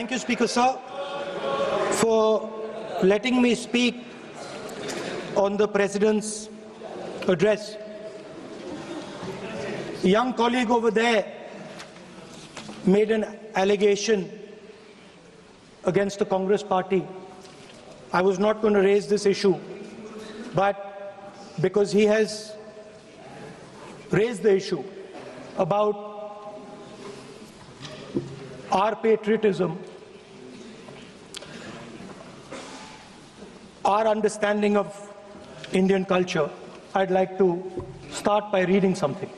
Thank you, Speaker Sir, for letting me speak on the President's address. A young colleague over there made an allegation against the Congress party. I was not going to raise this issue, but because he has raised the issue about our patriotism, our understanding of Indian culture, I'd like to start by reading something.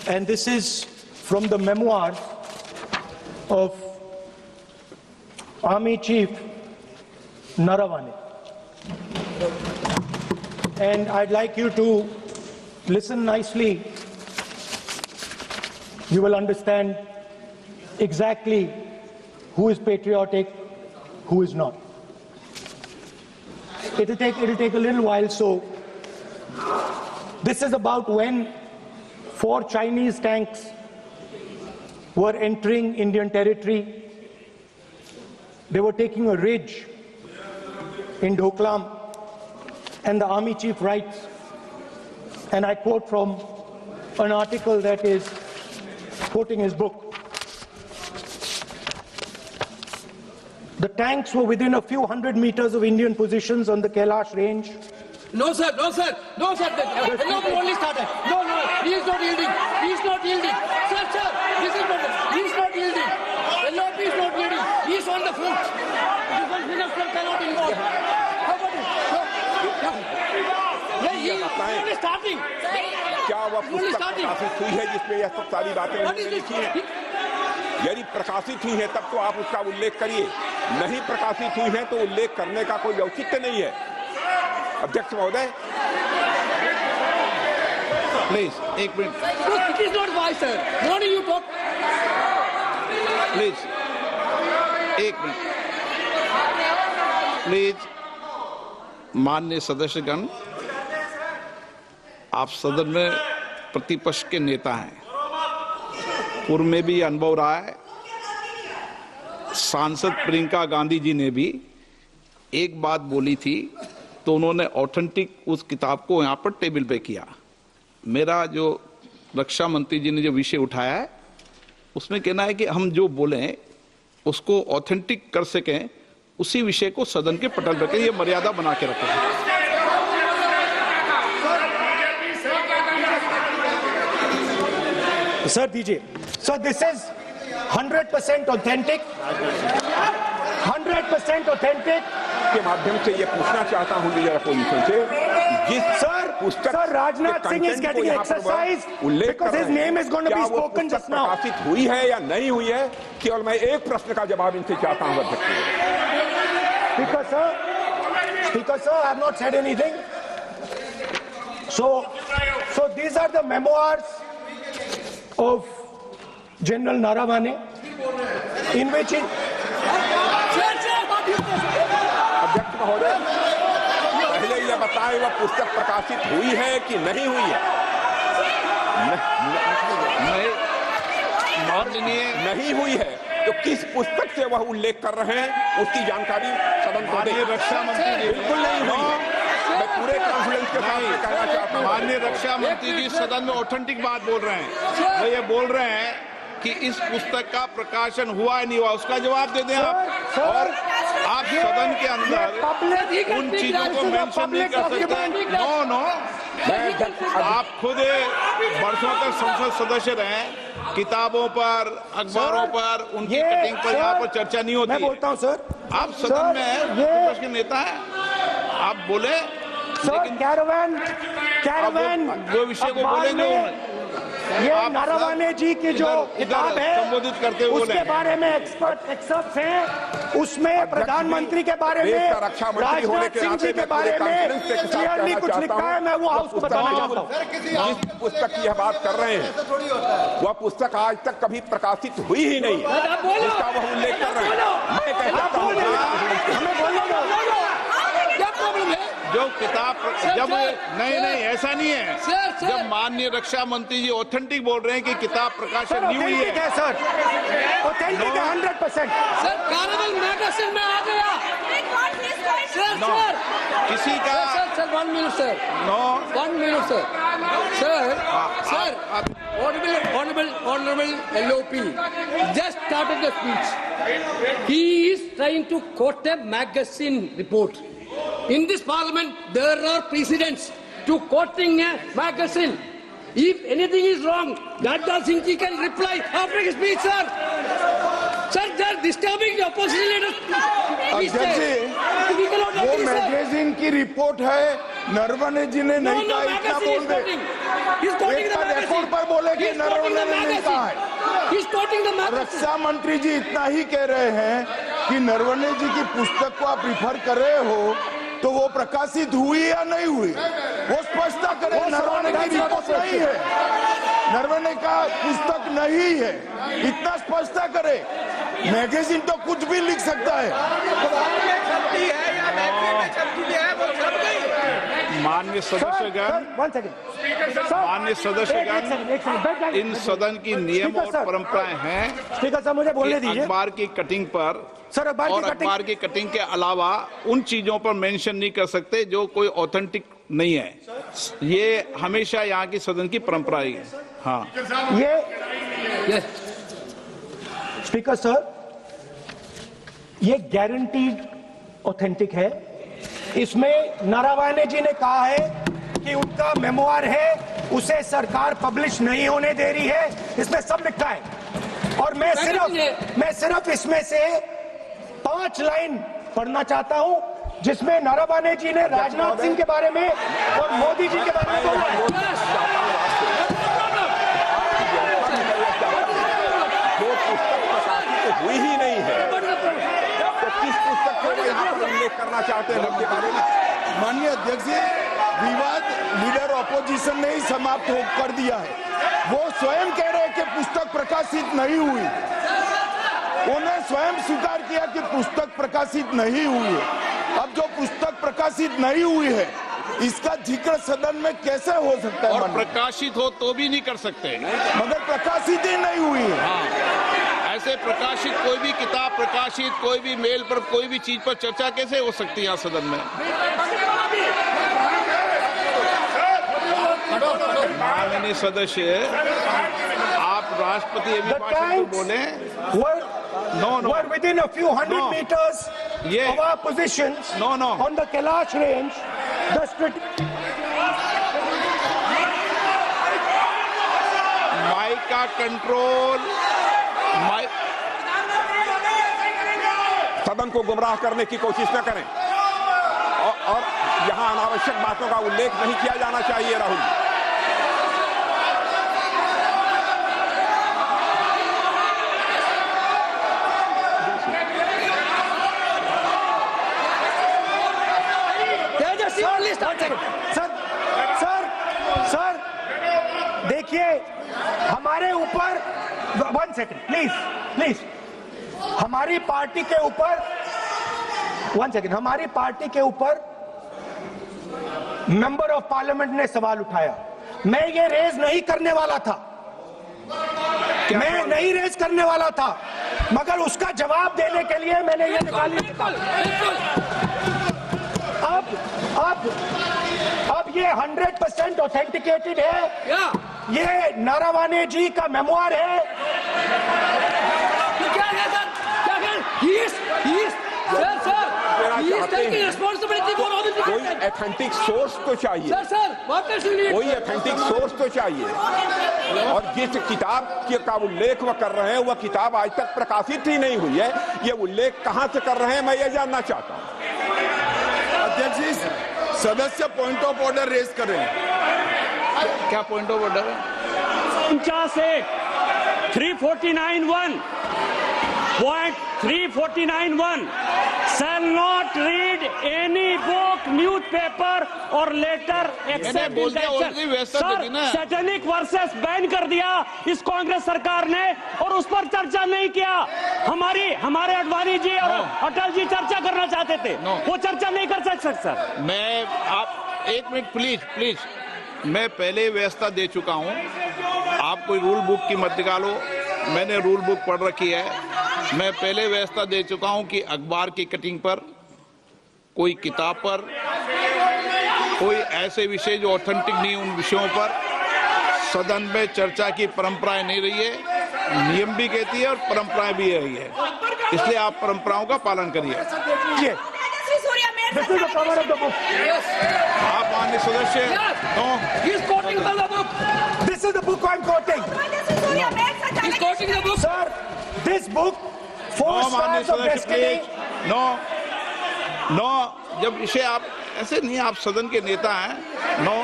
And this is from the memoirs of Army Chief Naravane. And I'd like you to listen nicely. You will understand exactly who is patriotic, who is not. It'll take a little while, so this is about when 4 Chinese tanks were entering Indian territory. They were taking a ridge in Doklam, and the Army Chief writes, and I quote from an article that is quoting his book. The tanks were within a few hundred meters of Indian positions on the Kailash range. No, sir, no, sir, no, sir. No, only started. No, he is not yielding. He is not yielding. Sir, this is not. He is not yielding. LOP is not yielding. He is on the foot. Defense Minister cannot involve. How about it? He is only starting. क्या वह पुस्तक प्रकाशित हुई है जिसमें यह सब सारी बातें उन्होंने लिखी हैं? यदि प्रकाशित हुई है तब तो आप उसका उल्लेख करिए, नहीं प्रकाशित हुई है तो उल्लेख करने का कोई औचित्य नहीं है। अध्यक्ष महोदय, प्लीज एक minute. It is not wise, sir. Morning you talk. Please एक मिनट। प्लीज माननीय सदस्यगण, आप सदन में प्रतिपक्ष के नेता हैं, पूर्व में भी अनुभव रहा है। सांसद प्रियंका गांधी जी ने भी एक बात बोली थी तो उन्होंने ऑथेंटिक उस किताब को यहाँ पर टेबल पे किया। मेरा जो रक्षा मंत्री जी ने जो विषय उठाया है उसमें कहना है कि हम जो बोलें उसको ऑथेंटिक कर सकें, उसी विषय को सदन के पटल पर ये मर्यादा बना के रखें। Sir, DJ. So this is 100% authentic. 100% authentic. के माध्यम से ये पूछना चाहता हूं लीडर अपोजिशन से, जिस Sir, Rajnath Singh is getting exercise because his name is going to be spoken just now. प्रकाशित हुई है या नहीं हुई है, केवल मैं एक प्रश्न का जवाब इनसे चाहता हूं अध्यक्ष। Speaker sir, I have not said anything. So these are the memoirs of General Naravane, in which अध्यक्ष महोदय, पहले यह बताएं वह पुस्तक प्रकाशित हुई है कि नहीं हुई है? नहीं हुई है तो किस पुस्तक से वह उल्लेख कर रहे हैं उसकी जानकारी सदन को दें। रक्षा मंत्री जी बिल्कुल नहीं हुई है। मैं पूरे कॉन्फिडेंस के साथ कहना चाहता हूं। माननीय रक्षा मंत्री जी सदन में ऑथेंटिक बात बोल रहे हैं। वो ये बोल रहे हैं कि इस पुस्तक का प्रकाशन हुआ है नहीं हुआ, उसका जवाब दे दें आप। और आप सदन के अंदर उन चीजों को मेंशन नहीं कर सकते। नो, आप खुद वर्षों तक संसद सदस्य रहे, किताबों पर, अखबारों पर, उनकी कटिंग पर यहाँ पर चर्चा नहीं होती। मैं बोलता हूँ सर, आप सदन में विपक्ष के नेता हैं, आप बोले, लेकिन कैरावैन वो विषय को बोलेंगे। ये नारावाने जी की जो किताब है संबोधित करते हुए उसके बारे में एक्सपर्ट्स हैं, उसमें प्रधानमंत्री के बारे में, राजनाथ सिंह जी के बारे में क्लियरली कुछ लिखा है। मैं वो हाउस को बताना चाहता हूँ। जिस पुस्तक की यह बात कर रहे हैं वह पुस्तक आज तक कभी प्रकाशित हुई ही नहीं है, जिसका वह उल्लेख कर रहे हैं। मैं कहता हूँ जो किताब जब नहीं ऐसा नहीं है। सर। जब माननीय रक्षा मंत्री जी ऑथेंटिक बोल रहे हैं कि किताब प्रकाशन नहीं हुई ऑथेंटिक है सर, ऑथेंटिक है 100%। सर कार्निवल मैगजीन में आ गया। सर नो, किसी का sir 1 minute sir, no 1 minute sir, honorable LOP just started the speech. He is trying to quote a magazine report. In this parliament, there are precedents to quoting a magazine. If anything is wrong, Gadda Singh ji can reply after his speech, sir. Sir, they are disturbing the opposition leaders. अध्यक्ष जी, वो magazine की report है, नरवणे जी ने नहीं कहा, इतना बोल दे। एक बार रिकॉर्ड पर बोले कि नरवणे ने नहीं कहा है। रक्षा मंत्री जी इतना ही कह रहे हैं कि नरवणे जी की पुस्तक को आप रिफर कर रहे हो, तो वो प्रकाशित हुई या नहीं हुई, वो स्पष्ट करें। नरवणे की रिपोर्ट नहीं है, नरवणे का पुस्तक नहीं है, इतना स्पष्ट करे। मैगजीन तो कुछ भी लिख सकता है। माननीय सदस्यगण, माननीय सदस्यगण, इन सदन की नियम और परंपराएं हैं। स्पीकर साहब मुझे बोलने दीजिए। अखबार की कटिंग पर सर, अखबार की कटिंग के अलावा उन चीजों पर मेंशन नहीं कर सकते जो कोई ऑथेंटिक नहीं है। ये हमेशा यहाँ की सदन की परंपरा है। हाँ, ये स्पीकर सर, ये गारंटीड ऑथेंटिक है। इसमें नारावाने जी ने कहा है कि उनका मेमोआर है, उसे सरकार पब्लिश नहीं होने दे रही है, इसमें सब लिखा है। और मैं सिर्फ इसमें से 5 लाइन पढ़ना चाहता हूं, जिसमें नारावाने जी ने राजनाथ सिंह के बारे में और मोदी जी के बारे में बोला है। जो पुस्तक प्रकाशित हुई ही नहीं है, तो किस पुस्तक को यहाँ पर उल्लेख करना चाहते हैं उनके बारे में? माननीय अध्यक्ष जी, विवाद लीडर ऑपोजिशन ने ही समाप्त कर दिया है। वो स्वयं कह रहे हैं कि पुस्तक प्रकाशित नहीं हुई, उन्हें स्वयं स्वीकार किया कि पुस्तक प्रकाशित नहीं हुई है। अब जो पुस्तक प्रकाशित नहीं हुई है, इसका जिक्र सदन में कैसे हो सकता है? और प्रकाशित हो तो भी नहीं कर सकते, मगर प्रकाशित ही नहीं हुई है। हाँ, ऐसे प्रकाशित कोई भी किताब प्रकाशित, कोई भी मेल पर, कोई भी चीज पर चर्चा कैसे हो सकती है यहाँ सदन में? माननीय सदस्य, आप राष्ट्रपति अभिभाषण को बोले। Were within a few hundred meters of our positions on the Kailash range. Mic का कंट्रोल, सदन को गुमराह करने की कोशिश न करें और यहाँ अनावश्यक बातों का उल्लेख नहीं किया जाना चाहिए। राहुल, सर देखिए, हमारे ऊपर 1 सेकंड प्लीज, हमारी पार्टी के ऊपर 1 सेकंड, हमारी पार्टी के ऊपर मेंबर ऑफ पार्लियामेंट ने सवाल उठाया। मैं ये रेज नहीं करने वाला था, मैं नहीं रेज करने वाला था, मगर उसका जवाब देने के लिए मैंने ये निकाली। अब ये 100% ऑथेंटिकेटेड है। ये नारावाने जी का मेमोआर है। कोई ऑथेंटिक सोर्स तो चाहिए, कोई ऑथेंटिक सोर्स तो चाहिए। और जिस किताब का उल्लेख वह कर रहे हैं, वह किताब आज तक प्रकाशित ही नहीं हुई है। ये उल्लेख कहां से कर रहे हैं, मैं ये जानना चाहता हूं। अध्यक्ष जी, सदस्य पॉइंट ऑफ ऑर्डर रेज कर रहे हैं। क्या पॉइंट ऑफ ऑर्डर है? 349(1) Point 349(1) shall not read any book fake newspaper और लेटर एक्सेप्ट बोल दिया, already व्यवस्था सर, थी ना। सैटेनिक वर्सेस बैन कर दिया इस कांग्रेस सरकार ने और उस पर चर्चा नहीं किया। हमारे अडवाणी जी और अटल जी चर्चा करना चाहते थे, वो चर्चा नहीं कर सकते सर। मैं आप एक मिनट प्लीज, मैं पहले व्यवस्था दे चुका हूं। आप कोई रूल बुक की मत निकालो, मैंने रूल बुक पढ़ रखी है। मैं पहले व्यवस्था दे चुका हूं कि अखबार की कटिंग पर, कोई किताब पर, कोई ऐसे विषय जो ऑथेंटिक नहीं, उन विषयों पर सदन में चर्चा की परंपराएं नहीं रही है। नियम भी कहती है और परंपराएं भी रही है, इसलिए आप परंपराओं का पालन करिए। This is the cover of the book. आप माननीय सदस्य, no, He is quoting from the book. This is the book I'm quoting. He is quoting the book. Sir, this book, Four no माननीय Stars of सदस्य Destiny. Please, no, जब इसे आप ऐसे नहीं, आप सदन के नेता हैं, नो।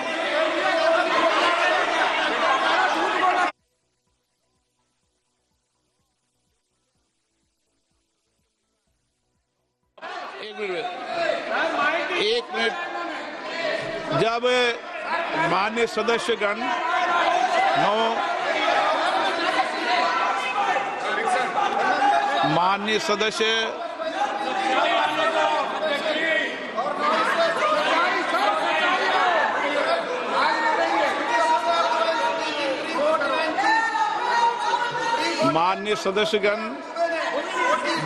एक मिनट, जब माननीय सदस्यगण, माननीय सदस्य, माननीय सदस्यगण,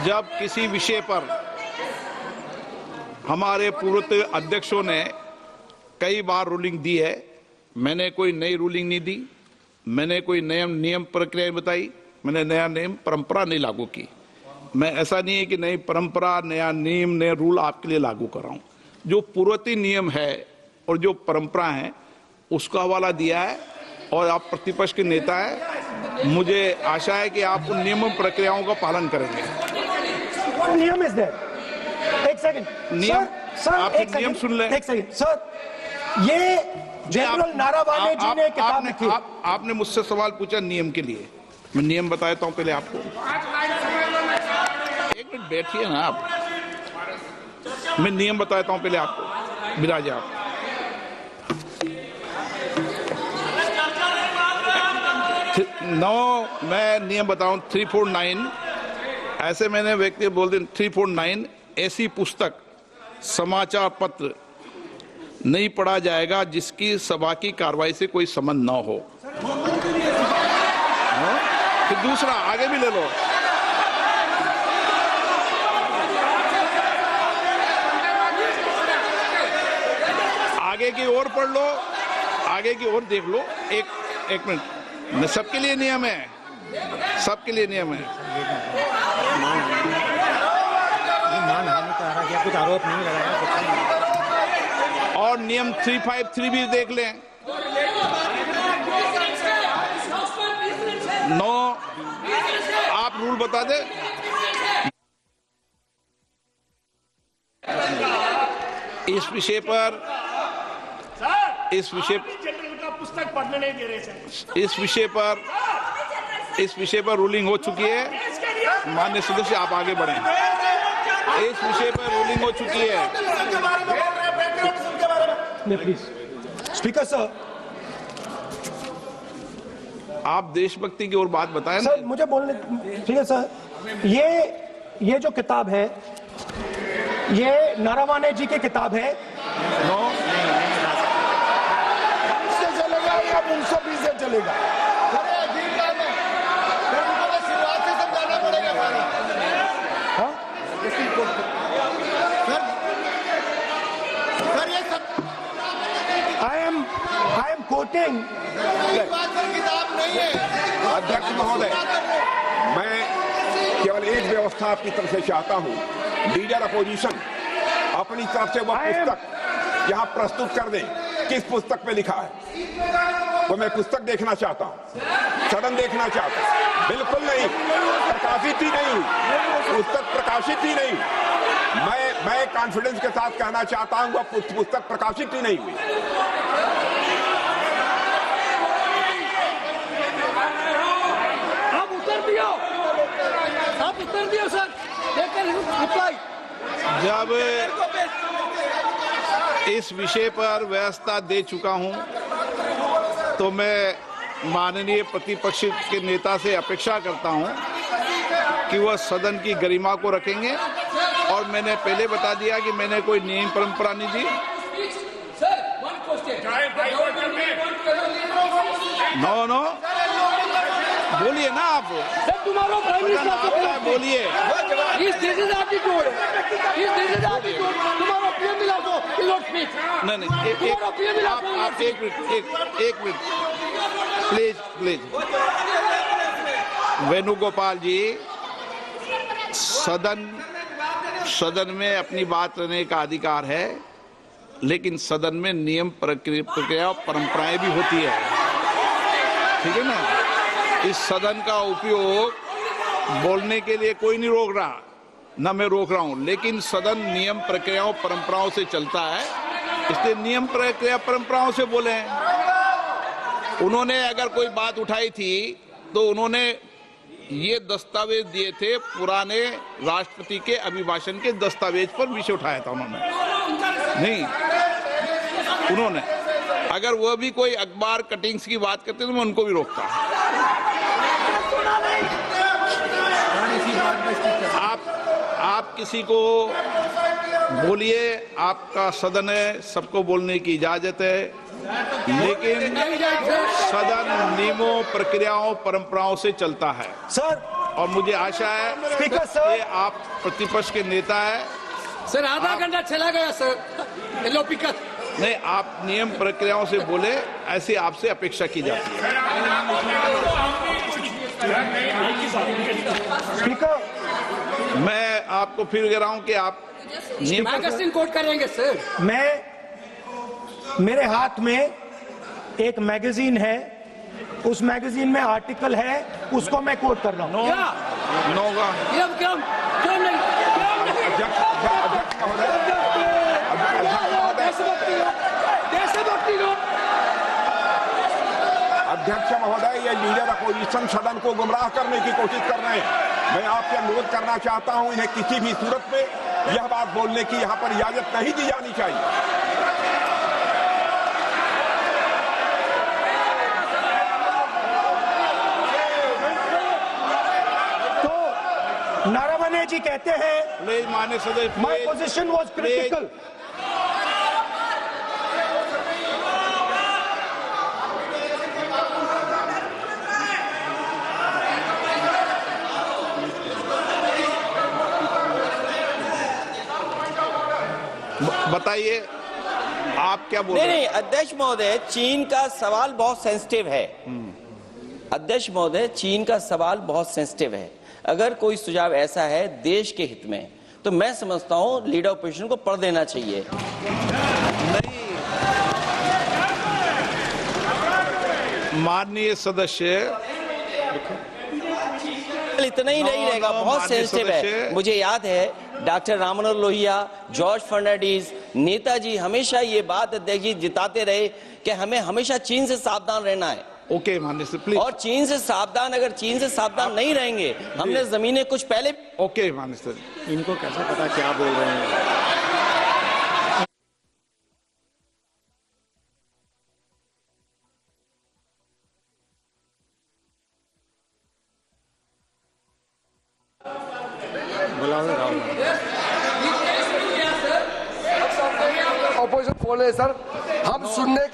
जब किसी विषय पर हमारे पूर्व अध्यक्षों ने कई बार रूलिंग दी है, मैंने कोई नई रूलिंग नहीं दी, मैंने कोई नियम प्रक्रिया बताई, मैंने नया नियम परंपरा नहीं लागू की। मैं ऐसा नहीं है कि नई परंपरा, नया नियम, नया रूल आपके लिए लागू कर रहा हूं। जो पूर्ववर्ती नियम है और जो परंपरा है उसका हवाला दिया है, और आप प्रतिपक्ष के नेता हैं, मुझे आशा है कि आप उन नियम प्रक्रियाओं का पालन करेंगे। नियम इज देयर। एक सेकंड नियम, सर, आप एक नियम सेकंड, सुन लें। एक सेकंड सर, ये जनरल नारावाने जी ने किताब लिखी। आपने मुझसे सवाल पूछा नियम के लिए, मैं नियम बताता हूं पहले आपको। एक मिनट बैठिए ना आप, मैं नियम बताता हूं पहले आपको। विराज आप, मैं नियम बताऊं 349, ऐसे मैंने व्यक्ति बोल दिया 349, ऐसी पुस्तक, समाचार पत्र नहीं पढ़ा जाएगा जिसकी सभा की कार्रवाई से कोई संबंध न हो। फिर दूसरा आगे भी ले लो, आगे की ओर पढ़ लो, आगे की ओर देख लो। एक मिनट, सबके लिए नियम है, सबके लिए नियम है। कुछ आरोप नहीं लगाया। और नियम 353 भी देख लें। नो, आप रूल बता दे। इस विषय पर, जनरल का पुस्तक पढ़ने नहीं दे रहे सर। इस विषय पर रूलिंग हो चुकी है। माननीय सदस्य, आप आगे बढ़ें। इस विषय पर रूलिंग हो चुकी है। प्लीज स्पीकर सर, आप देशभक्ति की ओर बात बताएं ना। सर मुझे बोलने, ठीक है सर, ये जो किताब है, ये नारावाने जी की किताब है। नो, से चलेगा या मुंसफी से चलेगा? शुरुआत से समझाना पड़ेगा। I am quoting. किताब नहीं है। अध्यक्ष महोदय, मैं केवल एक व्यवस्था आपकी तरफ से चाहता हूं। लीडर अपोजिशन अपनी तरफ से वह पुस्तक यहां प्रस्तुत कर दें। किस पुस्तक पे लिखा है वो मैं पुस्तक देखना चाहता हूं, सदन देखना चाहता हूं। बिल्कुल नहीं, प्रकाशित ही नहीं हुई पुस्तक, प्रकाशित ही नहीं। मैं कॉन्फिडेंस के साथ कहना चाहता हूं वह पुस्तक प्रकाशित ही नहीं हुई। आप उत्तर दियो सर, लेकर रिप्लाई। जब इस विषय पर व्यवस्था दे चुका हूं, तो मैं माननीय प्रतिपक्ष के नेता से अपेक्षा करता हूं कि वह सदन की गरिमा को रखेंगे। और मैंने पहले बता दिया कि मैंने कोई नियम परंपरा नहीं दी। नो बोलिए ना आप, तुम्हारा प्राइम मिनिस्टर बोलिए। तुम्हारा पीएम मिला दो, नहीं आप एक मिनट प्लीज। वेणुगोपाल जी, सदन में अपनी बात करने का अधिकार है, लेकिन सदन में नियम प्रक्रिया और परंपराएं भी होती है, ठीक है ना। इस सदन का उपयोग बोलने के लिए कोई नहीं रोक रहा, ना मैं रोक रहा हूं, लेकिन सदन नियम प्रक्रियाओं परंपराओं से चलता है, इसलिए नियम प्रक्रिया परंपराओं से बोले। उन्होंने अगर कोई बात उठाई थी तो उन्होंने ये दस्तावेज दिए थे, पुराने राष्ट्रपति के अभिभाषण के दस्तावेज पर विषय उठाया था उन्होंने अगर वह भी कोई अखबार कटिंग्स की बात करते तो मैं उनको भी रोकता। आप किसी को बोलिए, आपका सदन है, सबको बोलने की इजाजत है, लेकिन सदन नियमों प्रक्रियाओं परंपराओं से चलता है सर। और मुझे आशा है स्पीकर सर, कि आप प्रतिपक्ष के नेता है सर। आधा घंटा चला गया सर। हेलो पिकर नहीं, आप नियम प्रक्रियाओं से बोले, ऐसी आपसे अपेक्षा की जाती है। स्पीकर, मैं आपको फिर कह रहा हूं कि आप मैगजीन कोट करेंगे सर। मेरे हाथ में एक मैगजीन है, उस मैगजीन में आर्टिकल है, उसको मैं कोट कर रहा हूं। अध्यक्ष महोदय, ये लीडर अपोजिशन सदन को गुमराह करने की कोशिश कर रहे हैं। मैं आपसे अनुरोध करना चाहता हूं, इन्हें किसी भी सूरत में यह बात बोलने की यहां पर इजाजत नहीं दी जानी चाहिए। तो नारावने जी कहते हैं, माननीय सदस्य, माय पोजीशन वाज क्रिटिकल। बताइए आप क्या बोल रहे हैं? नहीं, अध्यक्ष महोदय, चीन का सवाल बहुत सेंसिटिव है। अध्यक्ष महोदय, चीन का सवाल बहुत सेंसिटिव है। अगर कोई सुझाव ऐसा है देश के हित में, तो मैं समझता हूं लीडर ऑपोजिशन को पढ़ देना चाहिए। नहीं, माननीय सदस्य, इतना ही नहीं रहेगा, बहुत सेंसिटिव है। मुझे याद है डॉक्टर राम मनोहर लोहिया, जॉर्ज फर्नांडिस, नेताजी हमेशा ये बात अध्यक्ष जी जिताते रहे कि हमें हमेशा चीन से सावधान रहना है। ओके माननीय सर, प्लीज। और चीन से सावधान, अगर चीन से सावधान नहीं रहेंगे, हमने जमीनें कुछ पहले। ओके माननीय सर। इनको कैसे पता क्या बोल रहे हैं? ऑपोजिशन बोल रहे सर, हम सुनने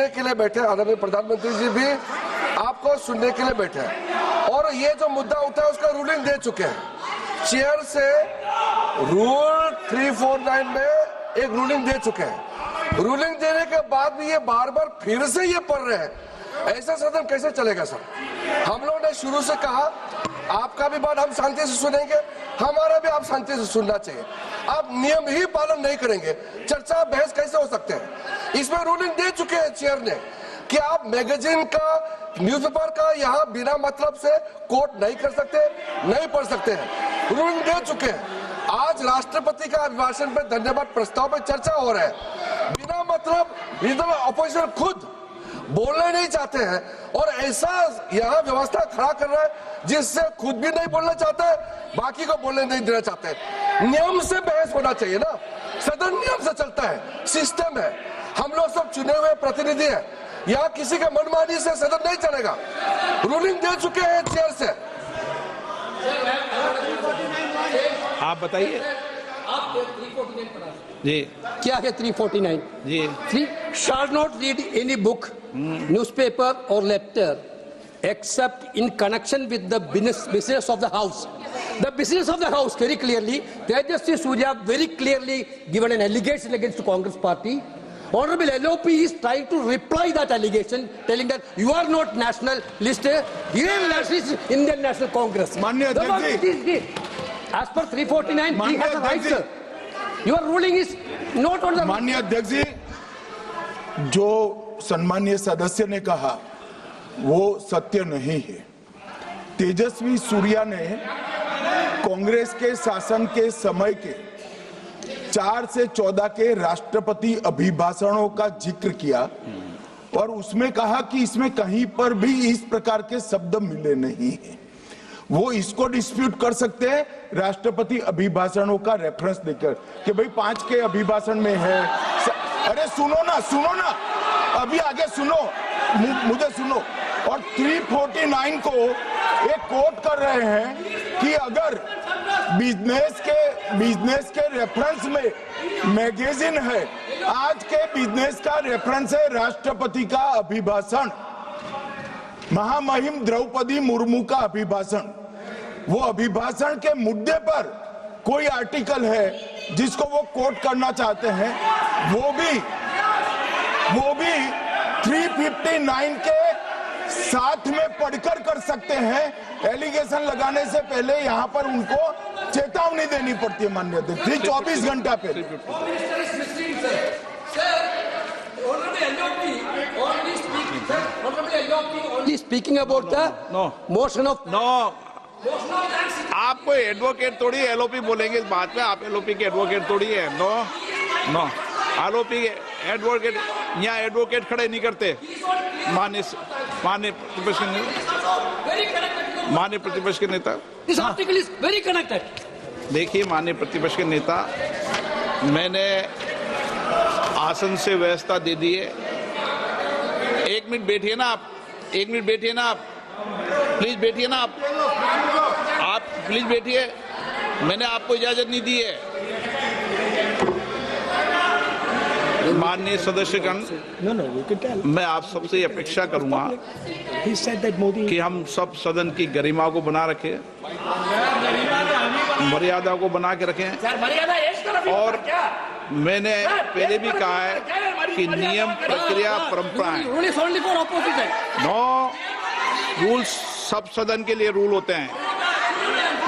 के लिए बैठे। आदरणीय प्रधानमंत्री जी भी आपको सुनने के लिए बैठे हैं, और ये जो मुद्दा उठा है उसका रूलिंग दे चुके हैं। चेयर से रूल 349 में एक रूलिंग दे चुके हैं। रूलिंग देने के बाद भी ये बार बार फिर से ये पढ़ रहे हैं। ऐसा सदन कैसे चलेगा सर? हम लोगों ने शुरू से कहा आपका भी बात हम शांति से सुनेंगे, हमारा भी आप शांति से सुनना चाहिए। आप नियम ही पालन नहीं करेंगे, चर्चा बहस कैसे हो सकते हैं? इसमें रूलिंग दे चुके हैं चेयर ने कि आप मैगजीन का, न्यूज़पेपर का यहाँ बिना मतलब से कोट नहीं कर सकते, नहीं पढ़ सकते हैं। रूलिंग दे चुके हैं। आज राष्ट्रपति का अभिभाषण पर धन्यवाद प्रस्ताव पर चर्चा हो रहा है। बिना मतलब लीडर ऑपोजिशन खुद बोलना नहीं चाहते हैं, और ऐसा यहाँ व्यवस्था खड़ा कर रहा है जिससे खुद भी नहीं बोलना चाहता है, बाकी को बोलने नहीं देना चाहते हैं। नियम से बहस होना चाहिए ना। सदन नियम से चलता है, सिस्टम है। हम लोग सब चुने हुए प्रतिनिधि हैं। यहाँ किसी के मनमानी से सदन नहीं चलेगा। रूलिंग दे चुके हैं चेयर से। आप बताइए जी, क्या है 349? जी, 3 shall not read any book, newspaper or letter except in connection with the business of the house. The business of the house, very clearly, Tejasvi Surya very clearly given an allegation against the Congress party. Honorable LOP is trying to reply that allegation, telling that you are not national list. Indian national, Indian National Congress. माननीय अध्यक्ष जी, As per 349, he माननीय has a right, अध्यक्ष जी, sir. Your ruling is not on the. माननीय अध्यक्ष जी, जो सम्मानीय सदस्य ने कहा वो सत्य नहीं है। तेजस्वी सूर्या ने कांग्रेस के शासन के समय के 4 से 14 के राष्ट्रपति अभिभाषणों का जिक्र किया और उसमें कहा कि इसमें कहीं पर भी इस प्रकार के शब्द मिले नहीं हैं। वो इसको डिस्प्यूट कर सकते हैं राष्ट्रपति अभिभाषणों का रेफरेंस देकर कि भाई 5 के अभिभाषण में है। अरे सुनो ना, अभी आगे सुनो, मुझे सुनो। और 349 को एक कोट कर रहे हैं कि अगर बिजनेस के रेफरेंस में मैगजीन है, आज के बिजनेस का रेफरेंस है राष्ट्रपति का अभिभाषण, महामहिम द्रौपदी मुर्मू का अभिभाषण। वो अभिभाषण के मुद्दे पर कोई आर्टिकल है जिसको वो कोट करना चाहते हैं, वो भी 359 के साथ में पढ़कर कर सकते हैं। एलिगेशन लगाने से पहले यहाँ पर उनको चेतावनी देनी पड़ती है माननीय अध्यक्ष, 24 घंटा पहले। Only speaking about the motion of. No, आप कोई एडवोकेट थोड़ी एलओपी बोलेंगे इस बात में। आप एलओपी के एडवोकेट थोड़ी है। नो, एलओपी के एडवोकेट यहाँ एडवोकेट खड़े नहीं करते। माननीय प्रतिपक्ष के नेता, This article is very connected. देखिए माननीय प्रतिपक्ष के नेता, मैंने आसन से व्यवस्था दे दी है। 1 मिनट बैठिए ना आप, 1 मिनट बैठिए ना आप, प्लीज बैठिए ना आप प्लीज बैठिए। मैंने आपको इजाजत नहीं दी है। माननीय सदस्यगण, मैं आप सबसे अपेक्षा करूंगा कि हम सब सदन की गरिमा को बना रखें, मर्यादा को बना के रखें। और मैंने पहले भी कहा है कि नियम, प्रक्रिया, परंपराएं, नो रूल्स सब सदन के लिए रूल होते हैं।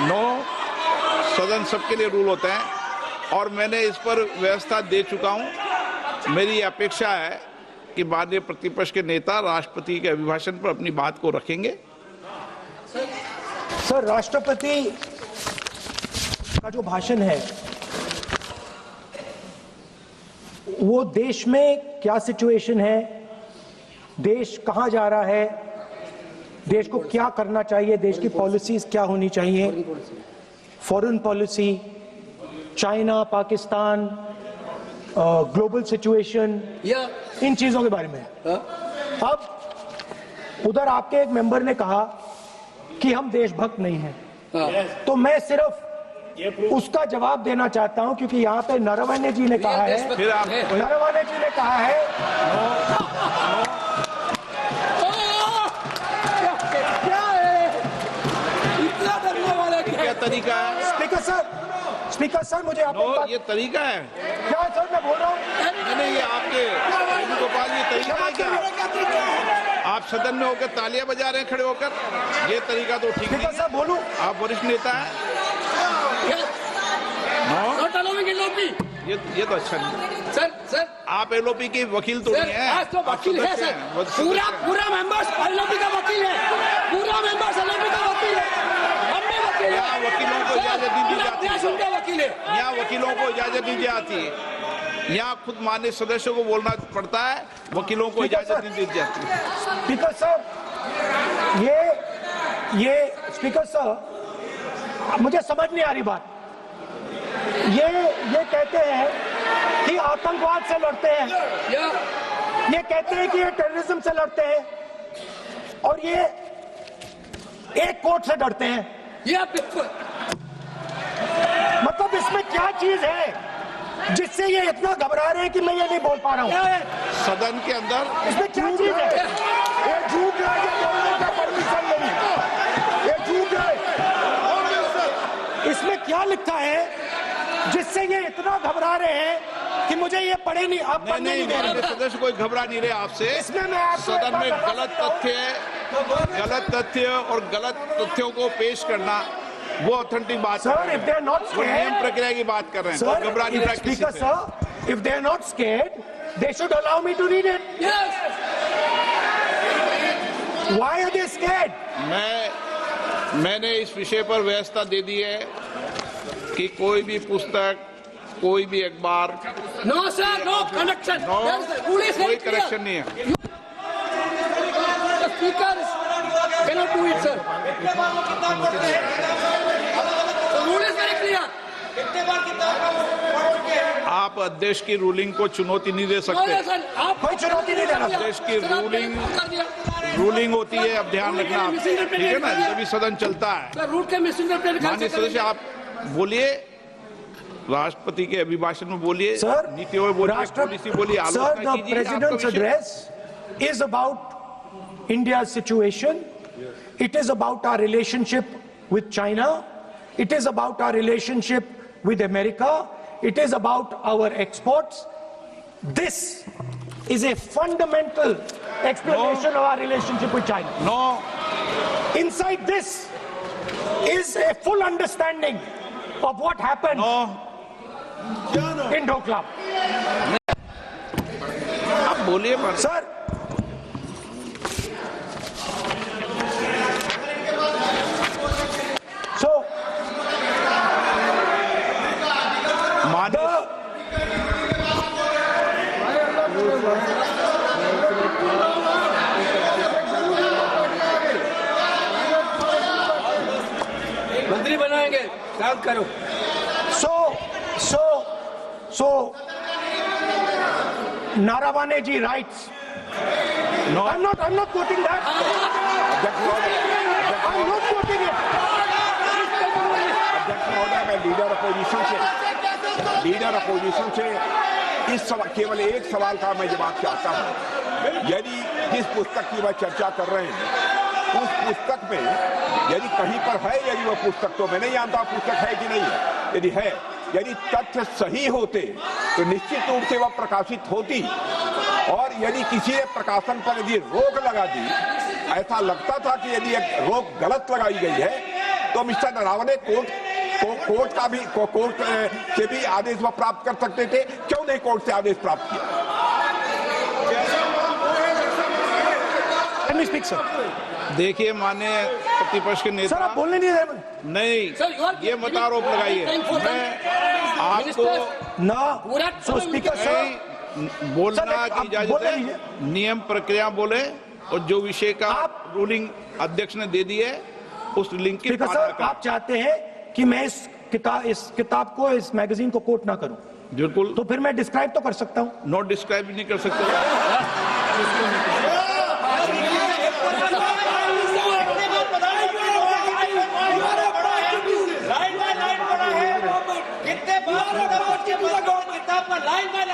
नो, सदन सबके लिए रूल होते हैं और मैंने इस पर व्यवस्था दे चुका हूं। मेरी अपेक्षा है कि माननीय प्रतिपक्ष के नेता राष्ट्रपति के अभिभाषण पर अपनी बात को रखेंगे। सर, राष्ट्रपति का जो भाषण है वो देश में क्या सिचुएशन है, देश कहां जा रहा है, देश को क्या करना चाहिए, देश की पॉलिसीज क्या होनी चाहिए, foreign policy, China, Pakistan, global situation, इन चीजों के बारे में। अब उधर आपके एक मेंबर ने कहा कि हम देशभक्त नहीं हैं, तो मैं सिर्फ उसका जवाब देना चाहता हूं क्योंकि यहाँ पे नरवणे जी ने कहा है, नरवणे जी ने कहा है क्या तरीका है? स्पीकर सर मुझे आप ये तरीका है क्या सर, मैं बोल रहा हूँ। नहीं, ये आपके वेणुगोपाल ये तरीका है क्या? आप सदन में होकर तालियां बजा रहे हैं खड़े होकर, ये तरीका तो ठीक नहीं है। बोलूं, आप वरिष्ठ नेता हैं। ये तो अच्छा नहीं। सर आप एलओपी के वकील तो नहीं है। तो वकील है सर, पूरा मेंबर्स एलओपी का वकील है, पूरा मेंबर्स एलओपी का वकील है। हम भी वकील हैं। यहाँ वकीलों को इजाजत नहीं दी जाती। वकील है, यहाँ वकीलों को इजाजत नहीं दी जाती। यहाँ खुद माननीय सदस्यों को बोलना पड़ता है, वकीलों को इजाजत नहीं दी जाती। स्पीकर साहब, ये स्पीकर साहब, मुझे समझ नहीं आ रही बात। ये कहते हैं कि आतंकवाद से लड़ते हैं, ये कहते हैं कि ये टेररिज्म से लड़ते हैं, और ये एक कोर्ट से डरते हैं। मतलब इसमें क्या चीज है जिससे ये इतना घबरा रहे हैं कि मैं ये नहीं बोल पा रहा हूँ? सदन के अंदर इसमें क्या चीज है? ये झूठ है, ये बोलने का परमिशन नहीं, ये झूठ है। इसमें क्या लिखा है जिससे ये इतना घबरा रहे हैं कि मुझे ये पढ़े नहीं, आप पढ़ने नहीं दे रहे? सदस्य कोई घबरा नहीं रहे आपसे। इसमें मैं आपको सदन में गलत तथ्य और गलत तथ्यों को पेश करना वो ऑथेंटिक बात Sir, if they are not वो नियम scared, प्रक्रिया की बात कर रहे हैं। sir, घबरा नहीं रहा किसी Speaker से। sir, if they are not scared, they should allow me to read it. Why are they scared? मैंने इस विषय पर व्यवस्था दे दी है कि कोई भी पुस्तक, कोई भी अखबार, No, sir, no connection. No, Rule is very कोई clear. करेक्शन नहीं है। The speaker cannot do it, sir. The rule is very clear. आप अध्यक्ष की रूलिंग को चुनौती नहीं दे No, सकते। sir, आप कोई चुनौती नहीं देना। अध्यक्ष की रूलिंग होती है, अब ध्यान रखना आप, ठीक है ना, जब भी सदन चलता है। सर, रूल के मिसइंटरप्रेट माननीय सदस्य आप बोलिए, राष्ट्रपति के अभिभाषण में बोलिए, Sir, नीतियों में बोलिए, पॉलिसी बोलिए, Sir, आलोचना the कीजिए। President's आपका विषय- address is about India's situation. It is about our relationship with China. It is about our relationship with America. It is about our exports. This is a fundamental explanation of our relationship with China. No, Inside this is a full understanding of what happened no, in Doklam. आप बोलिए मत। Sir, so माननीय मंत्री बनाएंगे, काम करो। So, Naravane ji writes. No. I'm not quoting that. I'm not quoting it. अध्यक्ष महोदय, मैं लीडर अपोजिशन से इस केवल एक सवाल का मैं जवाब चाहता हूं। यदि जिस पुस्तक की वह चर्चा कर रहे हैं उस पुस्तक में यदि कहीं पर है, यदि वह पुस्तक, तो मैं नहीं जानता पुस्तक है कि नहीं है, यदि है, यदि तथ्य सही होते तो निश्चित रूप से वह प्रकाशित होती, और यदि किसी ने प्रकाशन पर यदि रोक लगा दी, ऐसा लगता था कि यदि एक रोक गलत लगाई गई है, तो मिस्टर नरावने कोर्ट से भी आदेश वह प्राप्त कर सकते थे। क्यों नहीं कोर्ट से आदेश प्राप्त किया? Let me speak, sir. देखिए, माननीय प्रतिपक्ष के Sir, नेता, आप बोलने नहीं दे रहे। नहीं, ये मत आरोप लगाइए। मैं आपको No. So, Speaker, sir. बोलना सर, की आप इजाजत बोले है, लीजिए। नियम प्रक्रिया बोले, और जो विषय का आप- रूलिंग अध्यक्ष ने दे दी है उस रूलिंग की Speaker, पालना sir, करें। आप चाहते हैं कि मैं इस किताब को, इस मैगजीन को कोट ना करूं, बिल्कुल, तो फिर मैं डिस्क्राइब तो कर सकता हूं। नोट डिस्क्राइब नहीं कर सकते।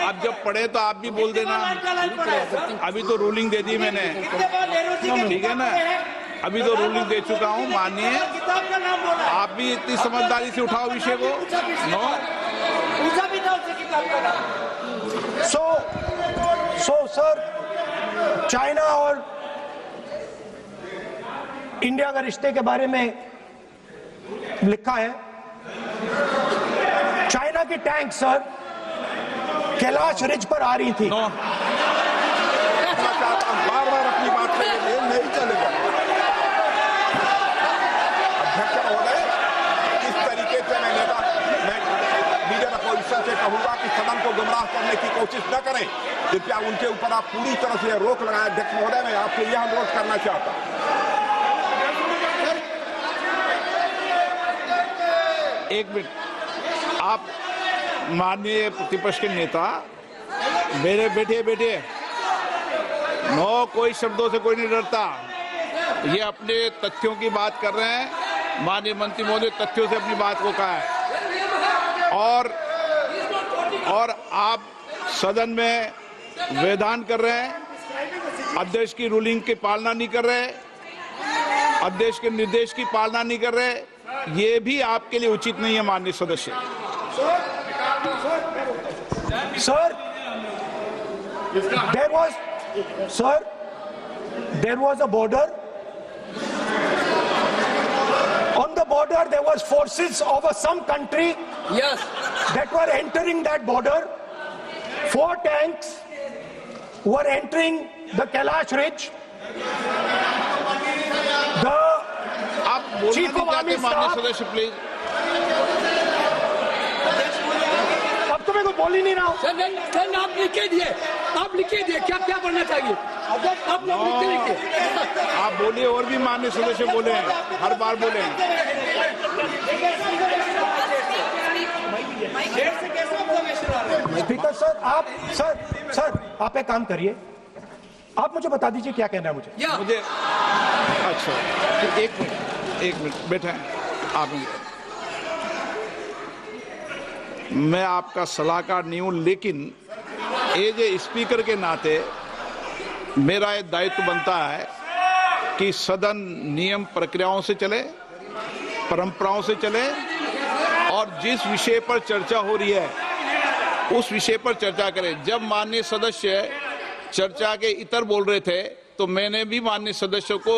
आप जब पढ़े तो आप भी बोल देना। अभी तो रूलिंग दे दी मैंने, ठीक है ना, अभी तो रूलिंग दे चुका हूँ। मानिए, आप भी इतनी समझदारी से उठाओ विषय को। नो, So, sir, चाइना और इंडिया का रिश्ते के बारे में लिखा है, चाइना की टैंक सर कैलाश रिज पर आ रही थी। नो, बार बार अपनी बात पे ये नहीं चलेगा। अध्यक्ष महोदय, इस तरीके से मैं लीडर अपोजिशन से कहूंगा कि सदन को गुमराह करने की कोशिश न करें। कृपया उनके ऊपर आप पूरी तरह से रोक लगाएं। अध्यक्ष महोदय, मैं आपसे यह अनुरोध करना चाहता हूं। एक मिनट, आप माननीय प्रतिपक्ष के नेता, मेरे बैठिए, नो, कोई शब्दों से कोई नहीं डरता। ये अपने तथ्यों की बात कर रहे हैं। माननीय मंत्री महोदय तथ्यों से अपनी बात को कहा है और आप सदन में वेदान कर रहे हैं, अध्यक्ष की रूलिंग की पालना नहीं कर रहे, अध्यक्ष के निर्देश की पालना नहीं कर रहे। ये भी आपके लिए उचित नहीं है माननीय सदस्य। Sir, there was a border. On the border, there was forces of some country Yes. that were entering that border. 4 tanks were entering the Kailash Ridge. The आप बोलना Chief नहीं of चाहते Army माननीय Staff- सदस्य, please. अब तो मैं को बोल ही नहीं रहा हूं। सर आप लिख के दिए क्या क्या बनना चाहिए आप लोग लिखिए। आप बोलिए, और भी माननीय सदस्य बोले हैं, हर बार बोले हैं। स्पीकर सर आप एक काम करिए, आप मुझे बता दीजिए क्या कहना है मुझे। मुझे अच्छा, एक मिनट बैठे आप। मैं आपका सलाहकार नहीं हूं, लेकिन एज ए स्पीकर के नाते मेरा ये दायित्व बनता है कि सदन नियम प्रक्रियाओं से चले, परंपराओं से चले, और जिस विषय पर चर्चा हो रही है उस विषय पर चर्चा करें। जब माननीय सदस्य चर्चा के इतर बोल रहे थे तो मैंने भी माननीय सदस्यों को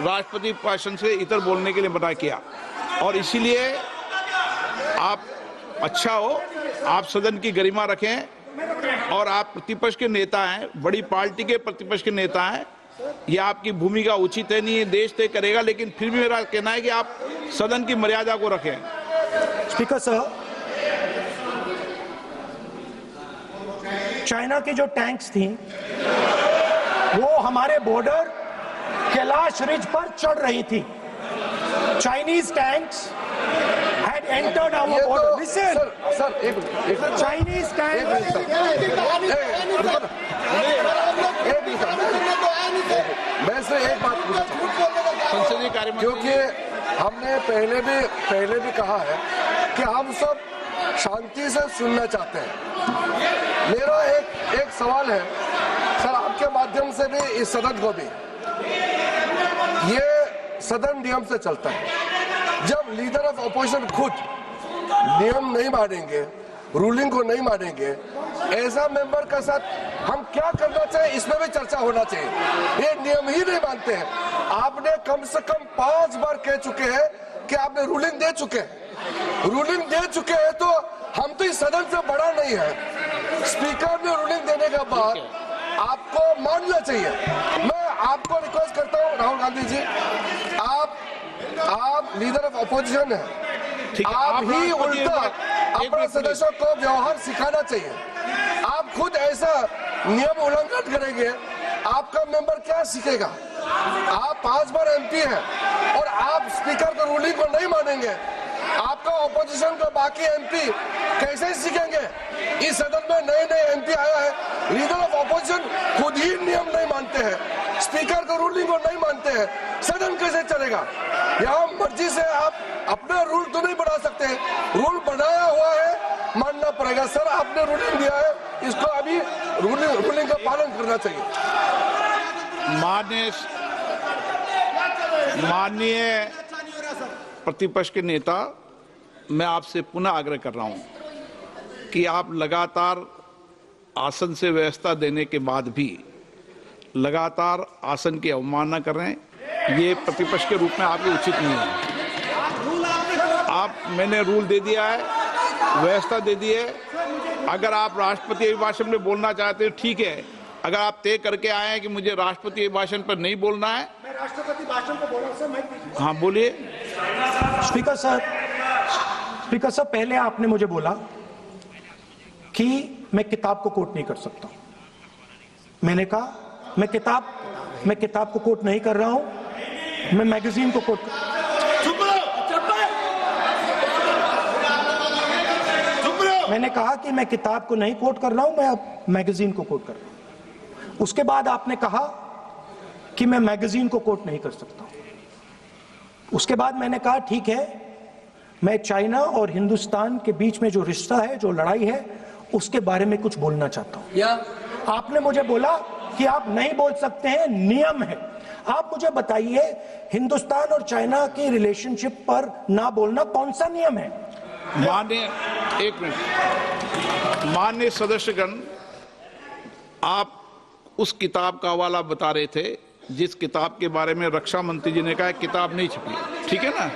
राष्ट्रपति भाषण से इतर बोलने के लिए मना किया, और इसीलिए आप अच्छा हो, आप सदन की गरिमा रखें, और आप प्रतिपक्ष के नेता हैं, बड़ी पार्टी के प्रतिपक्ष के नेता हैं। ये आपकी भूमिका उचित है नहीं, देश तय करेगा, लेकिन फिर भी मेरा कहना है कि आप सदन की मर्यादा को रखें। स्पीकर सर, चाइना की जो टैंक्स थी वो हमारे बॉर्डर कैलाश रिज पर चढ़ रही थी। Chinese tanks had entered our border. Listen, sir एक मिनट, Chinese tanks. मैं से एक बात पूछना चाहूं, संसदीय कार्य मंत्री, क्योंकि हमने पहले भी कहा है कि हम सब शांति से सुनना चाहते हैं। मेरा एक सवाल है सर, आपके माध्यम से भी इस सदन को भी, ये सदन नियम से चलता है। जब लीडर ऑफ अपोजिशन खुद नियम नहीं मानेंगे, रूलिंग को नहीं मानेंगे, ऐसा मेंबर के साथ हम क्या करना चाहिए, इसमें भी चर्चा होना चाहिए। ये नियम ही नहीं मानते हैं। आपने कम से कम 5 बार कह चुके हैं कि आपने रूलिंग दे चुके हैं, तो हम तो इस सदन से बड़ा नहीं है। स्पीकर ने रूलिंग देने के बाद आपको मानना चाहिए। मैं आपको रिक्वेस्ट करता हूं राहुल गांधी जी, आप लीडर ऑफ अपोजिशन है, आप ही उल्टा अपने सदस्यों को व्यवहार सिखाना चाहिए। आप खुद ऐसा नियम उल्लंघन करेंगे, आपका मेंबर क्या सीखेगा? आप 5 बार एमपी हैं और आप स्पीकर का रूलिंग को नहीं मानेंगे, आपका ऑपोजिशन का बाकी एमपी कैसे सीखेंगे? इस सदन में नए एमपी आया है, लीडर ऑफ ऑपोजिशन खुद ही नियम नहीं मानते हैं, स्पीकर का रूलिंग को नहीं मानते हैं, सदन कैसे चलेगा? यहाँ मर्जी से आप अपना रूल तो नहीं बना सकते, रूल बनाया हुआ है, मानना पड़ेगा। सर आपने रूलिंग दिया है, इसको अभी रूलिंग का पालन करना चाहिए। माननीय प्रतिपक्ष के नेता, मैं आपसे पुनः आग्रह कर रहा हूं कि आप लगातार आसन से व्यवस्था देने के बाद भी लगातार आसन की अवमानना कर रहे हैं। ये प्रतिपक्ष के रूप में आपके उचित नहीं है। मैंने रूल दे दिया है, व्यवस्था दे दी है। अगर आप राष्ट्रपति अभिभाषण में बोलना चाहते हैं ठीक है, अगर आप तय करके आए हैं कि मुझे राष्ट्रपति भाषण पर नहीं बोलना है, मैं राष्ट्रपति भाषण को बोल रहा हूं सर। हाँ बोलिए। स्पीकर सर, पहले आपने मुझे बोला कि मैं किताब को कोट नहीं कर सकता। मैंने कहा मैं किताब को कोट नहीं कर रहा हूं, मैं मैगजीन को कोट मैंने कहा कि मैं किताब को नहीं कोट कर रहा हूं, मैं अब मैगजीन को कोट कर रहा हूं। उसके बाद आपने कहा कि मैं मैगजीन को कोट नहीं कर सकता हूं। उसके बाद मैंने कहा ठीक है, मैं चाइना और हिंदुस्तान के बीच में जो रिश्ता है, जो लड़ाई है, उसके बारे में कुछ बोलना चाहता हूं। आपने मुझे बोला कि आप नहीं बोल सकते हैं, नियम है। आप मुझे बताइए, हिंदुस्तान और चाइना की रिलेशनशिप पर ना बोलना कौन सा नियम है? माननीय, एक मिनट, माननीय सदस्यगण, आप उस किताब का हवाला बता रहे थे जिस किताब के बारे में रक्षा मंत्री जी ने कहा किताब नहीं छपी, ठीक है ना?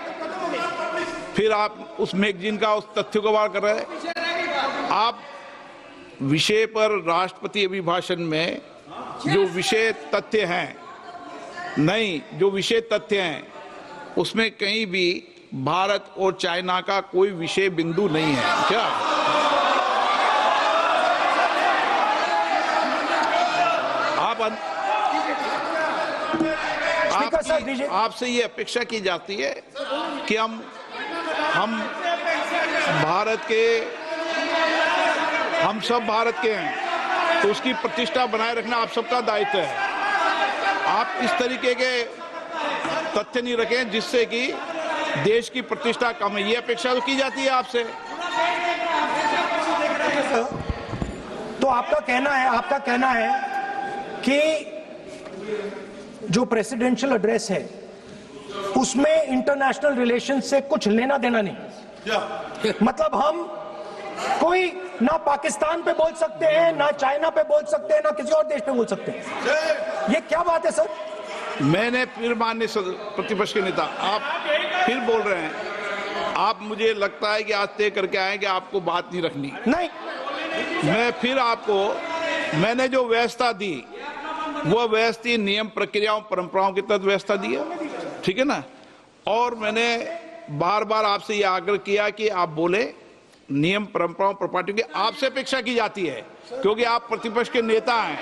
फिर आप उस मैगजीन का उस तथ्य को वार कर रहे हैं। आप विषय पर राष्ट्रपति अभिभाषण में जो विषय तथ्य हैं, नहीं, जो विषय तथ्य हैं उसमें कहीं भी भारत और चाइना का कोई विषय बिंदु नहीं है क्या? आपसे ये अपेक्षा की जाती है कि हम भारत के, हम सब भारत के हैं, तो उसकी प्रतिष्ठा बनाए रखना आप सबका दायित्व है। आप इस तरीके के तथ्य नहीं रखें जिससे कि देश की प्रतिष्ठा कम है, ये अपेक्षा तो की जाती है आपसे। तो आपका कहना है कि जो प्रेसिडेंशियल एड्रेस है उसमें इंटरनेशनल रिलेशन से कुछ लेना देना नहीं। मतलब हम कोई ना पाकिस्तान पे बोल सकते हैं, ना चाइना पे बोल सकते हैं, ना किसी और देश पे बोल सकते हैं। ये क्या बात है सर? मैंने फिर, माननीय प्रतिपक्ष के नेता, आप फिर बोल रहे हैं। आप, मुझे लगता है कि आज तय करके आए कि आपको बात नहीं रखनी। नहीं, मैं फिर आपको, मैंने जो व्यवस्था दी वो व्यवस्था नियम, प्रक्रियाओं, परंपराओं की तहत व्यवस्था दी है, ठीक है ना? और मैंने बार बार आपसे ये आग्रह किया कि आप बोले, नियम, परंपराओं, प्रॉपर्टी की आपसे अपेक्षा की जाती है क्योंकि आप प्रतिपक्ष के नेता हैं।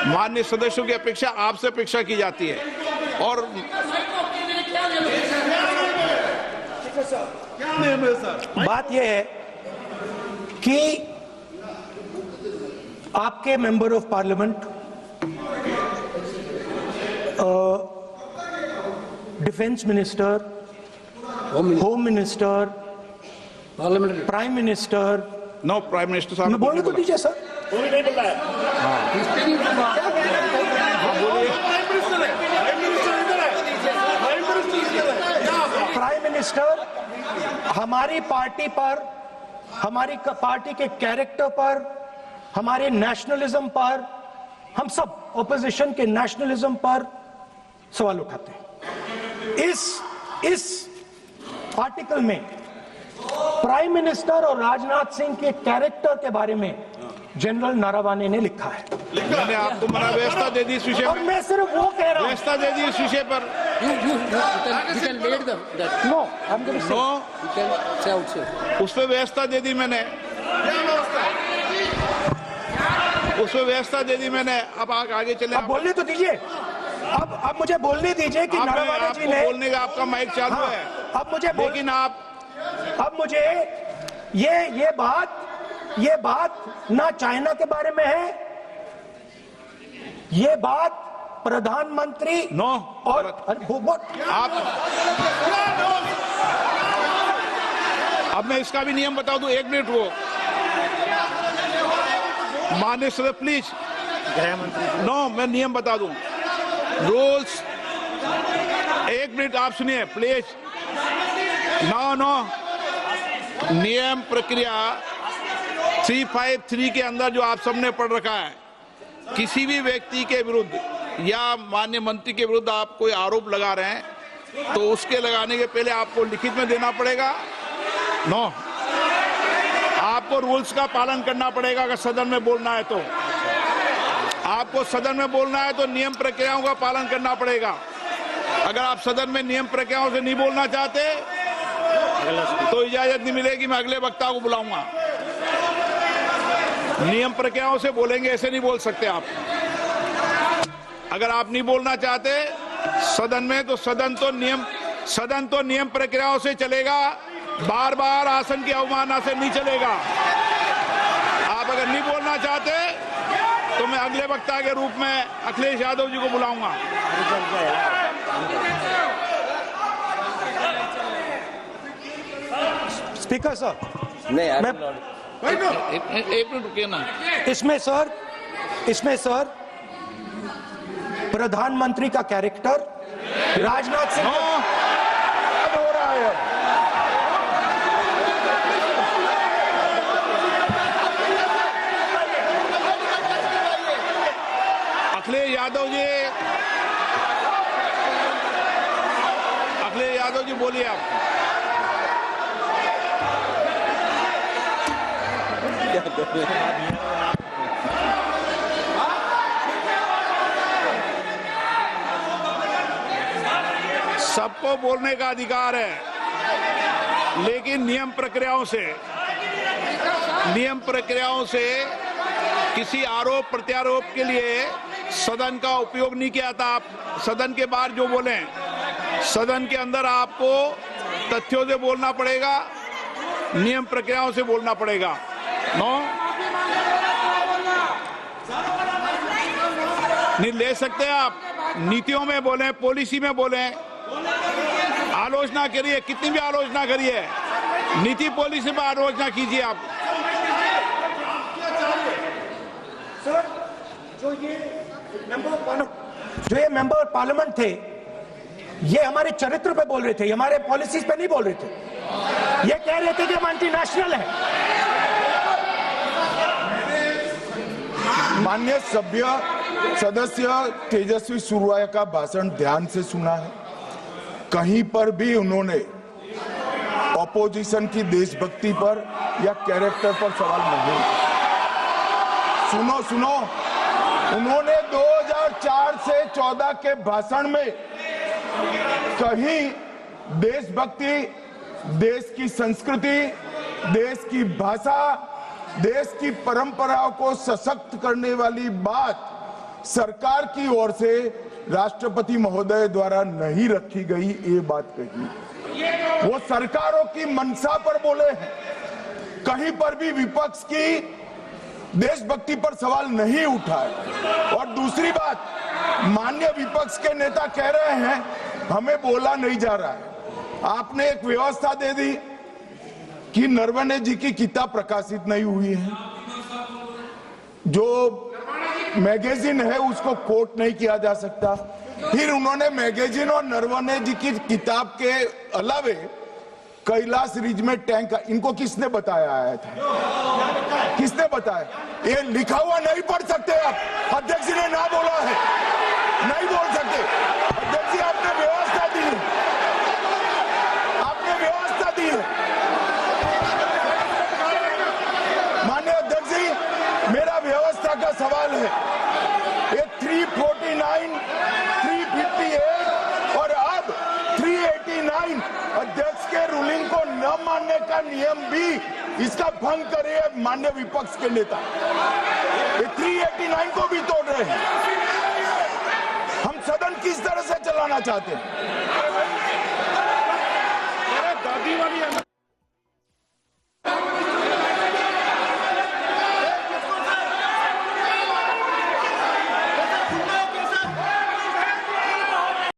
माननीय सदस्यों की अपेक्षा आपसे अपेक्षा की जाती है। और बात यह है कि आपके member of parliament, defence minister, home minister, prime minister, no, prime minister साहब मैं बोलने तो दीजिए सर। प्राइम मिनिस्टर हमारी पार्टी पर, हमारी पार्टी के कैरेक्टर पर, हमारे नेशनलिज्म पर, हम सब ऑपोजिशन के नेशनलिज्म पर सवाल उठाते हैं। इस आर्टिकल में प्राइम मिनिस्टर और राजनाथ सिंह के कैरेक्टर के बारे में जनरल नारावाने ने लिखा है। मैंने आपको मना व्यवस्था दे दी इस विषय और पर, मैं सिर्फ वो कह रहा हूं, व्यवस्था दे दी इस विषय पर। उस पर व्यवस्था दे दी मैंने, उस पर व्यवस्था दे दी मैंने। अब आगे चले, अब बोलने तो दीजिए। अब मुझे बोलने दीजिए कि नारावाने जी ने, बोलने का आपका माइक चालू है। अब मुझे, लेकिन अब मुझे ये बात ना चाइना के बारे में है, ये बात प्रधानमंत्री नो, और आप, अब मैं इसका भी नियम बता दूं, 1 मिनट वो, माननीय सदस्य प्लीज, नो, मैं नियम बता दूं, रूल्स, 1 मिनट आप सुनिए प्लीज। नो, नियम प्रक्रिया 353 के अंदर जो आप सबने पढ़ रखा है, किसी भी व्यक्ति के विरुद्ध या माननीय मंत्री के विरुद्ध आप कोई आरोप लगा रहे हैं तो उसके लगाने के पहले आपको लिखित में देना पड़ेगा। नो, आपको रूल्स का पालन करना पड़ेगा। अगर सदन में बोलना है तो आपको, सदन में बोलना है तो नियम प्रक्रियाओं का पालन करना पड़ेगा। अगर आप सदन में नियम प्रक्रियाओं से नहीं बोलना चाहते तो इजाजत नहीं मिलेगी, मैं अगले वक्ता को बुलाऊंगा। नियम प्रक्रियाओं से बोलेंगे, ऐसे नहीं बोल सकते आप। अगर आप नहीं बोलना चाहते सदन में तो सदन तो नियम प्रक्रियाओं से चलेगा, बार बार आसन की अवमानना से नहीं चलेगा। अगर नहीं बोलना चाहते तो मैं अगले वक्ता के रूप में अखिलेश यादव जी को बुलाऊंगा। स्पीकर सर, नहीं मैं एक मिनट रुकिए ना। इसमें सर प्रधानमंत्री का कैरेक्टर राजनाथ सिंह हो रहा है। अखिलेश यादव जी बोलिए आप। सबको बोलने का अधिकार है, लेकिन नियम प्रक्रियाओं से किसी आरोप प्रत्यारोप के लिए सदन का उपयोग नहीं किया था। आप सदन के बाहर जो बोलें, सदन के अंदर आपको तथ्यों से बोलना पड़ेगा, नियम प्रक्रियाओं से बोलना पड़ेगा। नहीं ले सकते आप, नीतियों में बोलें, पॉलिसी में बोलें, आलोचना करिए, कितनी भी आलोचना करिए, नीति पॉलिसी में आलोचना कीजिए आप। सर, जो ये मेंबर पार्लियामेंट थे, ये हमारे चरित्र पे बोल रहे थे, हमारे पॉलिसीज पे नहीं बोल रहे थे। ये कह रहे थे कि हम एंटी नेशनल है। माननीय सदस्य तेजस्वी सूर्या का भाषण ध्यान से सुना है। कहीं पर भी उन्होंने ऑपोजिशन की देशभक्ति पर या कैरेक्टर पर सवाल नहीं। सुनो, उन्होंने 2004 से 14 के भाषण में कहीं देशभक्ति, देश की संस्कृति, देश की भाषा, देश की परंपराओं को सशक्त करने वाली बात सरकार की ओर से राष्ट्रपति महोदय द्वारा नहीं रखी गई, ये बात कही। वो सरकारों की मंशा पर बोले हैं। कहीं पर भी विपक्ष की देशभक्ति पर सवाल नहीं उठाए। और दूसरी बात, माननीय विपक्ष के नेता कह रहे हैं हमें बोला नहीं जा रहा है। आपने एक व्यवस्था दे दी कि नरवणे जी की किताब प्रकाशित नहीं हुई है, जो मैगजीन है उसको कोट नहीं किया जा सकता। फिर उन्होंने मैगजीन और नरवणे जी की किताब के अलावे कैलाश रिज में टैंक, इनको किसने बताया आया था? किसने बताया? ये लिखा हुआ नहीं पढ़ सकते आप। अध्यक्ष जी ने ना बोला है, नहीं बोल सकते। अध्यक्ष जी आपने व्यवस्था दी है, आपने व्यवस्था दी है। माननीय अध्यक्ष जी, मेरा व्यवस्था का सवाल है। ये 349, 358 और अब 389 अध्यक्ष के रूलिंग को न मानने का नियम भी इसका भंग करे माननीय विपक्ष के नेता। ये 389 को भी तोड़ रहे हैं। हम सदन किस तरह से चलाना चाहते हैं?